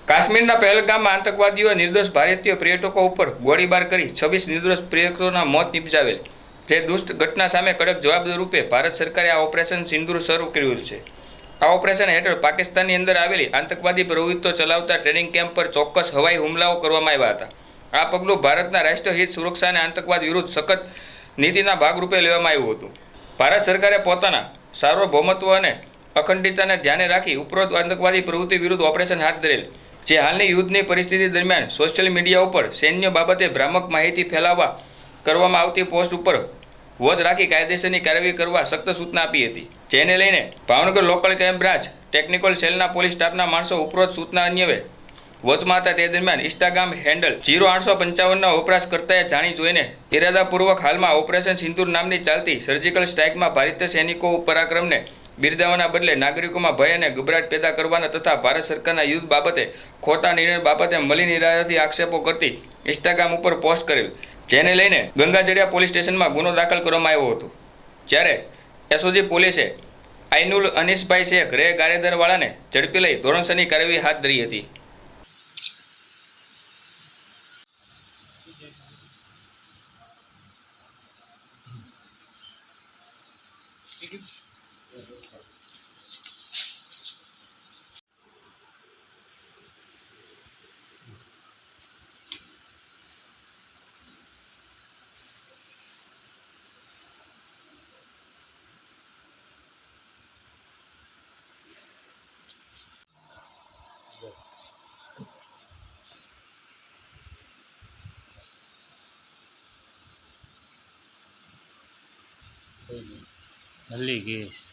કાશ્મીરના પહેલગામમાં આતંકવાદીઓએ નિર્દોષ ભારતીય પર્યટકો ઉપર ગોળીબાર કરી 26 નિર્દોષ પર્યટકોના મોત નિપજાવેલ. જે દુષ્ટ ઘટના સામે કડક જવાબ રૂપે ભારત સરકારે આ ઓપરેશન સિંદૂર શરૂ કર્યું છે. આ ઓપરેશન હેઠળ પાકિસ્તાનની અંદર આવેલી આતંકવાદી પ્રવૃત્તિઓ ચલાવતા ટ્રેનિંગ કેમ્પ પર ચોક્કસ હવાઈ હુમલાઓ કરવામાં આવ્યા હતા. આ પગલું ભારતના રાષ્ટ્રહિત સુરક્ષા અને આતંકવાદ વિરુદ્ધ સખત નીતિના ભાગરૂપે લેવામાં આવ્યું હતું. ભારત સરકારે પોતાના સાર્વભૌમત્વ અને અખંડિતતાને ધ્યાને રાખી ઉપરોક્ત આતંકવાદી પ્રવૃત્તિ વિરુદ્ધ ઓપરેશન હાથ ધરેલ, જે હાલની યુદ્ધની પરિસ્થિતિ દરમિયાન સોશિયલ મીડિયા ઉપર સૈન્ય બાબતે ભ્રામક માહિતી ફેલાવવા કરવામાં આવતી પોસ્ટ ઉપર વોચ રાખી કાયદેસરની કાર્યવાહી કરવા સખ્ત સૂચના આપી હતી. જેને લઈને Bhavnagar local crime branch technical સેલના પોલીસ સ્ટાફના માણસો ઉપરોક્ત સૂચના અન્વયે વોચમાં હતા. તે દરમિયાન ઇન્સ્ટાગ્રામ હેન્ડલ 0855ના વપરાશકર્તાએ જાણી જોઈને ઇરાદાપૂર્વક હાલમાં ઓપરેશન સિંદૂર નામની ચાલતી સર્જિકલ સ્ટ્રાઇકમાં ભારતીય સૈનિકો પરાક્રમને બિરદાવવાના બદલે નાગરિકોમાં ભય અને ગભરાટ પેદા કરવાના તથા ભારત સરકારના યુદ્ધ બાબતે ખોટા નિર્ણય બાબતે મલિન ઇરાદાથી આક્ષેપો કરતી ઇન્સ્ટાગ્રામ ઉપર પોસ્ટ કરેલ, જેને લઈને ગંગાજળિયા પોલીસ સ્ટેશનમાં ગુનો દાખલ કરવામાં આવ્યો હતો. જ્યારે એસઓજી પોલીસે આઈનુલ અનીસભાઈ શેખ રે ગારેદરવાળાને ઝડપી લઈ ધોરણસરની કાર્યવાહી હાથ ધરી હતી. હલી ગઈ.